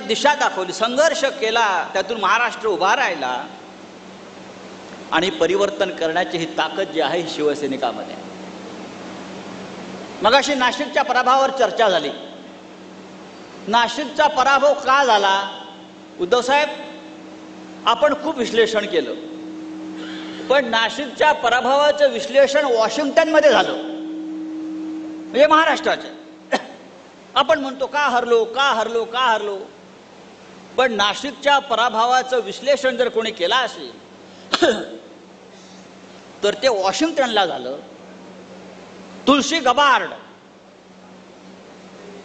एक दिशा दाखवली, संघर्ष केला, त्यातून महाराष्ट्र उभा राहिला आणि परिवर्तन करण्याची ही ताकद जी आहे ही शिवसैनिकामध्ये. मगाशी नाशिकच्या पराभवावर चर्चा झाली. नाशिकचा पराभव का झाला? उद्धव साहेब, आपण खूप विश्लेषण केलं, पण नाशिकच्या पराभवाचं विश्लेषण वॉशिंग्टनमध्ये झालं, म्हणजे महाराष्ट्राचं. आपण म्हणतो का हरलो का हरलो का हरलो, पण नाशिकच्या पराभवाचं विश्लेषण जर कोणी केला असेल तर ते वॉशिंग्टनला झालं. तुलसी गबार्ड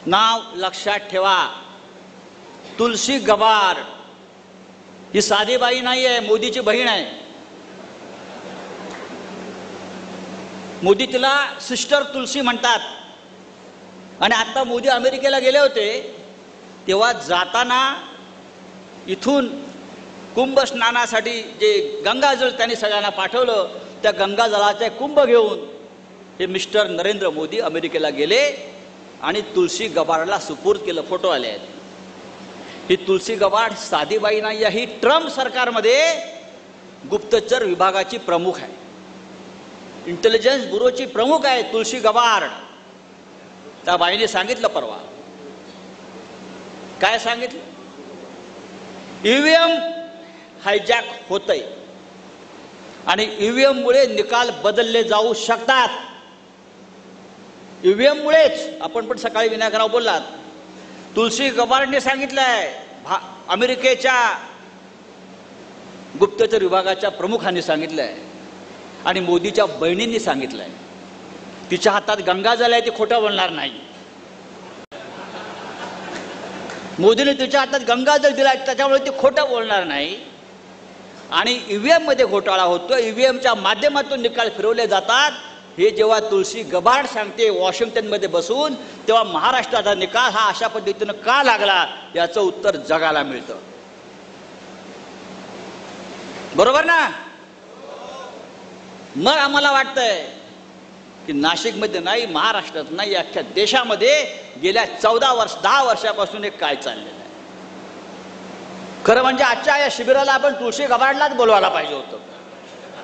नाव लक्षात ठेवा. तुलसी गबार्ड ही साधी बाई नाही आहे, मोदीची बहीण आहे. मोदी तिला सिस्टर तुलसी म्हणतात. आणि आता मोदी अमेरिकेला गेले होते तेव्हा जाताना इथून कुंभ स्नानासाठी जे गंगाजळ त्यांनी सगळ्यांना पाठवलं, त्या गंगाजळाचे कुंभ घेऊन हे मिस्टर नरेंद्र मोदी अमेरिकेला गेले आणि तुलसी गबार्डला सुपूर्द केलं. फोटो आले आहेत. ही तुलसी गबार्ड साधी बाई नाही आहे, ही ट्रम्प सरकारमध्ये गुप्तचर विभागाची प्रमुख आहे, इंटेलिजन्स ब्युरोची प्रमुख आहे तुलसी गबार्ड. त्या बाईने सांगितलं परवा, काय सांगितलं? ईव्हीएम हायजॅक होतंय आणि ईव्हीएम मुळे निकाल बदलले जाऊ शकतात. ईव्हीएम मुळेच. आपण पण सकाळी विनायकराव बोललात, तुलसी गबार्डने सांगितलंय, अमेरिकेच्या गुप्तचर विभागाच्या प्रमुखांनी सांगितलंय आणि मोदीच्या बहिणींनी सांगितलंय. तिच्या हातात गंगाजल आहे, ती खोटं बोलणार नाही. मोदीने तिच्या हातात गंगाजल दिलाय, त्याच्यामुळे ती खोटं बोलणार नाही. आणि ईव्हीएम मध्ये घोटाळा होतो, ईव्हीएमच्या माध्यमातून निकाल फिरवले जातात, हे जेव्हा तुलसी गबार्ड सांगते वॉशिंग्टनमध्ये बसून, तेव्हा महाराष्ट्राचा निकाल हा अशा पद्धतीनं का लागला याचं उत्तर जगाला मिळतं. बरोबर ना? मग आम्हाला वाटतंय की नाशिकमध्ये नाही, महाराष्ट्रात नाही, अख्ख्या देशामध्ये गेल्या 10 वर्षापासून एक काय चाललेलं आहे. खरं म्हणजे आजच्या या शिबिराला आपण तुळशी गबार्डलाच बोलवायला पाहिजे होतं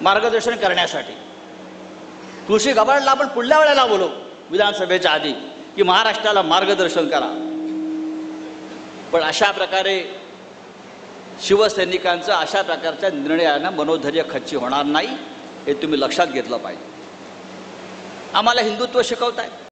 मार्गदर्शन करण्यासाठी. तुळशी गबार्डला आपण पुढल्या वेळेला बोलवू विधानसभेच्या आधी की महाराष्ट्राला मार्गदर्शन करा. पण अशा प्रकारे शिवसैनिकांचं अशा प्रकारच्या निर्णयानं मनोधैर्य खच्ची होणार नाही, हे तुम्ही लक्षात घेतलं पाहिजे. आम्हाला हिंदुत्व शिकवताय.